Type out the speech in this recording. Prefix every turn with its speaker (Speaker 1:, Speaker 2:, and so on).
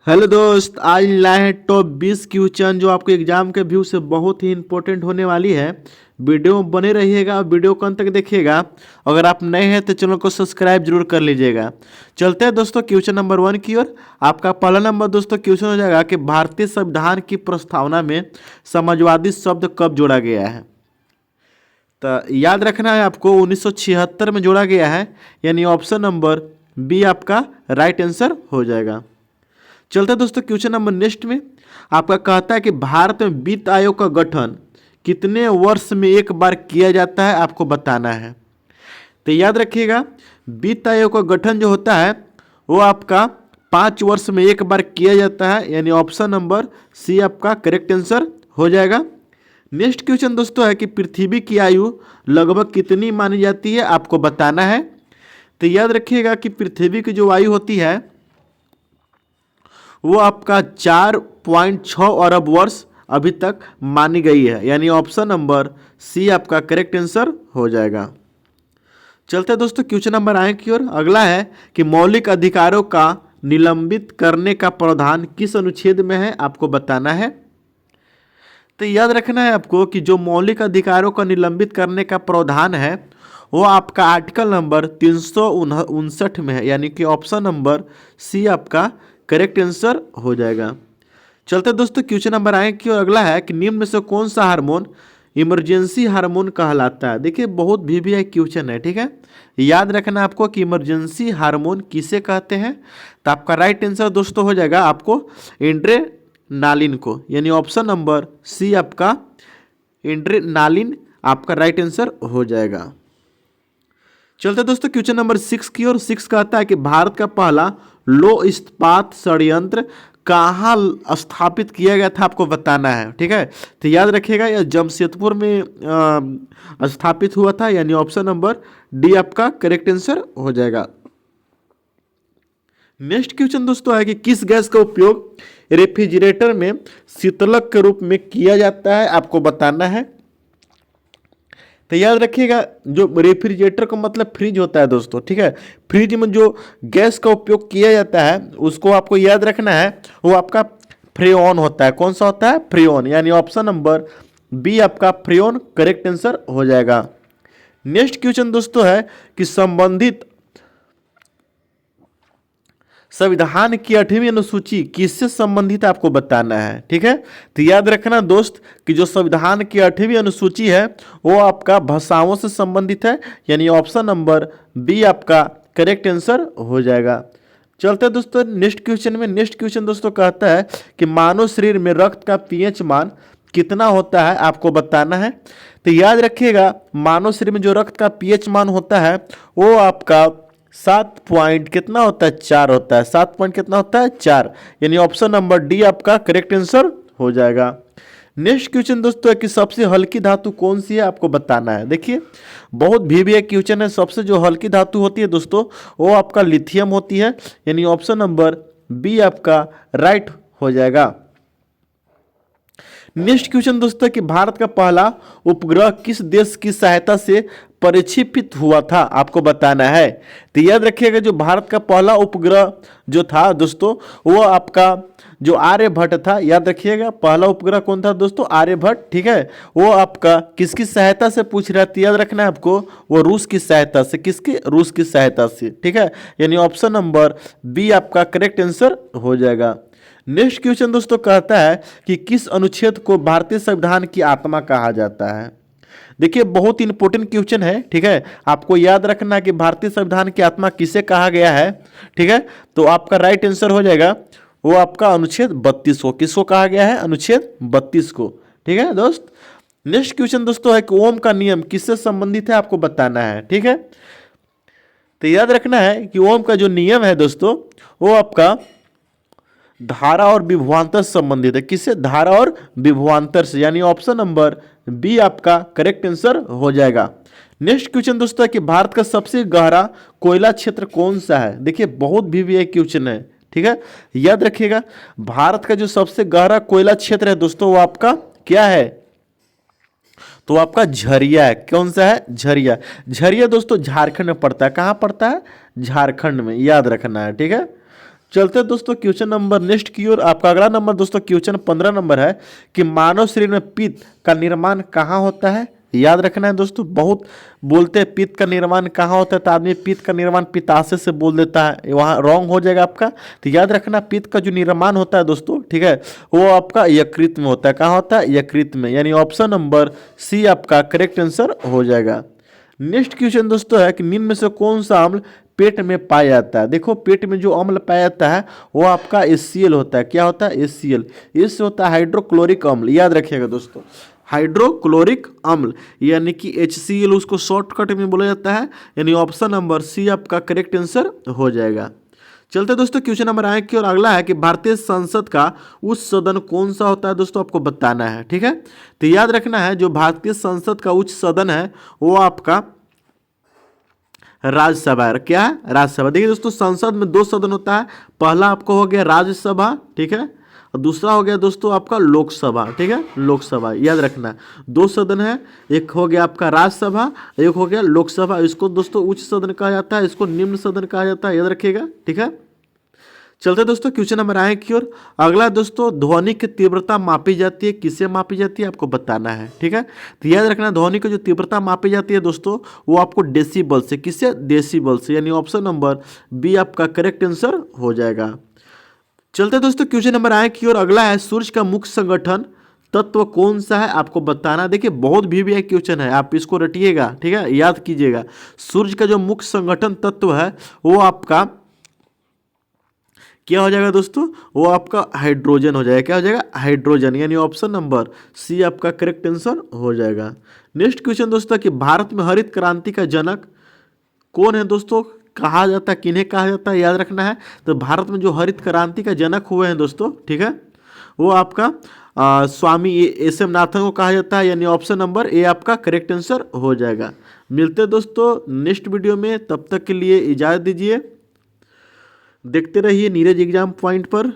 Speaker 1: Hello दोस्त, आज लाए हैं टॉप 20 क्वेश्चन जो आपके एग्जाम के व्यू से बहुत ही इंपॉर्टेंट होने वाली है। वीडियो में बने रहिएगा और वीडियो को अंत तक देखिएगा। अगर आप नए हैं तो चैनल को सब्सक्राइब जरूर कर लीजिएगा। चलते हैं दोस्तों क्वेश्चन नंबर 1 की ओर। आपका पहला नंबर दोस्तों क्वेश्चन हो जाएगा कि भारतीय संविधान की प्रस्तावना में समाजवादी शब्द कब जोड़ा गया है। तो याद रखना है आपको 1976 में जोड़ा गया है, यानी ऑप्शन नंबर बी आपका राइट आंसर हो जाएगा। चलते दोस्तों क्वेश्चन नंबर नेक्स्ट में। आपका कहता है कि भारत में वित्त आयोग का गठन कितने वर्ष में एक बार किया जाता है, आपको बताना है। तो याद रखिएगा, वित्त आयोग का गठन जो होता है वो आपका 5 वर्ष में एक बार किया जाता है, यानी ऑप्शन नंबर सी आपका करेक्ट आंसर हो जाएगा। नेक्स्ट क्वेश्चन दोस्तों है कि पृथ्वी की आयु लगभग कितनी मानी जाती है, आपको बताना है। तो याद रखिएगा कि पृथ्वी की जो आयु होती है वो आपका 4.6 अरब वर्ष अभी तक मानी गई है, यानी ऑप्शन नंबर सी आपका करेक्ट आंसर हो जाएगा। चलते दोस्तों क्वेश्चन नंबर आए की ओर। अगला है कि मौलिक अधिकारों का निलंबित करने का प्रावधान किस अनुच्छेद में है, आपको बताना है। तो याद रखना है आपको कि जो मौलिक अधिकारों का निलंबित करने का प्रावधान है वो आपका आर्टिकल नंबर 359 में है, यानी कि ऑप्शन नंबर सी आपका करेक्ट आंसर हो जाएगा। चलते दोस्तों क्वेश्चन नंबर आए कि अगला है कि निम्न में से कौन सा हार्मोन इमरजेंसी हार्मोन कहलाता है। देखिए बहुत भी क्वेश्चन है, ठीक है। याद रखना आपको कि इमरजेंसी हार्मोन किसे कहते हैं। तो आपका राइट आंसर दोस्तों हो जाएगा आपको एड्रेनालिन को, यानी ऑप्शन नंबर सी आपका एड्रेनालिन आपका राइट आंसर हो जाएगा। चलते दोस्तों क्वेश्चन नंबर 6 की ओर। 6 कहता है कि भारत का पहला लो इस्पात षड्यंत्र कहाँ स्थापित किया गया था, आपको बताना है, ठीक है। तो याद रखिएगा यह जमशेदपुर में स्थापित हुआ था, यानी ऑप्शन नंबर डी आपका करेक्ट आंसर हो जाएगा। नेक्स्ट क्वेश्चन दोस्तों है कि किस गैस का उपयोग रेफ्रिजरेटर में शीतलक के रूप में किया जाता है, आपको बताना है। तो याद रखिएगा जो रेफ्रिजरेटर का मतलब फ्रिज होता है दोस्तों, ठीक है। फ्रिज में जो गैस का उपयोग किया जाता है उसको आपको याद रखना है, वो आपका फ्रेऑन होता है। कौन सा होता है? फ्रेऑन, यानी ऑप्शन नंबर बी आपका फ्रेऑन करेक्ट आंसर हो जाएगा। नेक्स्ट क्वेश्चन दोस्तों है कि संबंधित संविधान की 8वीं अनुसूची किससे संबंधित है, आपको बताना है, ठीक है। तो याद रखना दोस्त कि जो संविधान की 8वीं अनुसूची है वो आपका भाषाओं से संबंधित है, यानी ऑप्शन नंबर बी आपका करेक्ट आंसर हो जाएगा। चलते दोस्तों नेक्स्ट क्वेश्चन में। नेक्स्ट क्वेश्चन दोस्तों कहता है कि मानव शरीर में रक्त का पीएच मान कितना होता है, आपको बताना है। तो याद रखिएगा मानव शरीर में जो रक्त का पीएच मान होता है वो आपका 7 पॉइंट कितना होता है, 4 होता है। 7 पॉइंट कितना होता है, 4, यानी ऑप्शन नंबर डी आपका करेक्ट आंसर हो जाएगा। नेक्स्ट क्वेश्चन दोस्तों है कि सबसे हल्की धातु कौन सी है, आपको बताना है। देखिए बहुत भी क्वेश्चन है। सबसे जो हल्की धातु होती है दोस्तों वो आपका लिथियम होती है, यानी ऑप्शन नंबर बी आपका राइट हो जाएगा। नेक्स्ट क्वेश्चन दोस्तों कि भारत का पहला उपग्रह किस देश की सहायता से प्रक्षेपित हुआ था, आपको बताना है। तो याद रखिएगा जो भारत का पहला उपग्रह जो था दोस्तों वो आपका जो आर्यभट्ट था। याद रखिएगा पहला उपग्रह कौन था दोस्तों, आर्यभट्ट, ठीक है। वो आपका किसकी सहायता से पूछ रहा है, याद रखना है आपको, वो रूस की सहायता से। किसकी? रूस की सहायता से, ठीक है, यानी ऑप्शन नंबर बी आपका करेक्ट आंसर हो जाएगा। नेक्स्ट क्वेश्चन दोस्तों कहता है कि किस अनुच्छेद को भारतीय संविधान की आत्मा कहा जाता है। देखिए बहुत इंपॉर्टेंट क्वेश्चन है, ठीक है। आपको याद रखना है कि भारतीय संविधान की आत्मा किसे कहा गया है, ठीक है। तो आपका राइट आंसर हो जाएगा वो आपका अनुच्छेद 32 को। किसको कहा गया है? अनुच्छेद 32 को, ठीक है दोस्त। नेक्स्ट क्वेश्चन दोस्तों है कि ओम का नियम किससे संबंधित है, आपको बताना है, ठीक है। तो याद रखना है कि ओम का जो नियम है दोस्तों वो आपका धारा और विभवांतर से संबंधित है। किससे? धारा और विभवांतर से, यानी ऑप्शन नंबर बी आपका करेक्ट आंसर हो जाएगा। नेक्स्ट क्वेश्चन दोस्तों है कि भारत का सबसे गहरा कोयला क्षेत्र कौन सा है। देखिए बहुत भी क्वेश्चन है, ठीक है। याद रखिएगा भारत का जो सबसे गहरा कोयला क्षेत्र है दोस्तों वो आपका क्या है, तो आपका झरिया है। कौन सा है? झरिया। झरिया दोस्तों झारखंड में पड़ता है। कहाँ पड़ता है? झारखंड में, याद रखना है, ठीक है। चलते हैं दोस्तों क्वेश्चन नंबर नेक्स्ट की ओर। आपका अगला नंबर दोस्तों क्वेश्चन 15 नंबर है कि मानव शरीर में पित्त का निर्माण कहाँ होता है। याद रखना है दोस्तों, बहुत बोलते हैं पित्त का निर्माण कहाँ होता है, तो आदमी पित्त का निर्माण पित्ताशय से बोल देता है, वहाँ रॉन्ग हो जाएगा आपका। तो याद रखना पित्त का जो निर्माण होता है दोस्तों, ठीक है, वो आपका यकृत में होता है। कहाँ होता है? यकृत में, यानी ऑप्शन नंबर सी आपका करेक्ट आंसर हो जाएगा। नेक्स्ट क्वेश्चन दोस्तों है कि निम्न में से कौन सा अम्ल पेट में पाया जाता है। देखो पेट में जो अम्ल पाया जाता है वो आपका HCl होता है। क्या होता है? HCl। इससे होता है हाइड्रोक्लोरिक अम्ल। याद रखिएगा दोस्तों, हाइड्रोक्लोरिक अम्ल यानी कि HCl, उसको शॉर्टकट में बोला जाता है, यानी ऑप्शन नंबर सी आपका करेक्ट आंसर हो जाएगा। चलते दोस्तों क्वेश्चन नंबर 1 की और अगला है कि भारतीय संसद का उच्च सदन कौन सा होता है दोस्तों, आपको बताना है। ठीक है, तो याद रखना है जो भारतीय संसद का उच्च सदन है वो आपका राज्यसभा है। क्या है? राज्यसभा। देखिए दोस्तों संसद में 2 सदन होता है, पहला आपको हो गया राज्यसभा, ठीक है, और दूसरा हो गया दोस्तों आपका लोकसभा। ठीक है, लोकसभा। याद रखना 2 सदन है, एक हो गया आपका राज्यसभा, एक हो गया लोकसभा। इसको दोस्तों उच्च सदन कहा जाता है, इसको निम्न सदन कहा जाता है। याद रखिएगा, ठीक है। चलते दोस्तों क्वेश्चन नंबर 1 की ओर। अगला दोस्तों ध्वनि की तीव्रता मापी जाती है, किससे मापी जाती है आपको बताना है। ठीक है, तो याद रखना ध्वनि की जो तीव्रता मापी जाती है दोस्तों वो आपको डेसिबल से, किससे? डेसिबल से, यानी ऑप्शन नंबर बी आपका करेक्ट आंसर हो जाएगा। चलते दोस्तों क्वेश्चन नंबर 1 की ओर। अगला है सूर्य का मुख्य संगठन तत्व कौन सा है आपको बताना। देखिए बहुत भी क्वेश्चन है, आप इसको रटिएगा, ठीक है, याद कीजिएगा। सूर्य का जो मुख्य संगठन तत्व है वो आपका क्या हो जाएगा दोस्तों? वो आपका हाइड्रोजन हो जाएगा। क्या हो जाएगा? हाइड्रोजन, यानी ऑप्शन नंबर सी आपका करेक्ट आंसर हो जाएगा। नेक्स्ट क्वेश्चन दोस्तों कि भारत में हरित क्रांति का जनक कौन है दोस्तों, कहा जाता है, किन्हें कहा जाता है? याद रखना है। तो भारत में जो हरित क्रांति का जनक हुए हैं दोस्तों, ठीक है, वो आपका स्वामी SM नाथन को कहा जाता है, यानी ऑप्शन नंबर ए आपका करेक्ट आंसर हो जाएगा। मिलते हैं दोस्तों नेक्स्ट वीडियो में, तब तक के लिए इजाज़त दीजिए। देखते रहिए नीरज एग्जाम पॉइंट पर।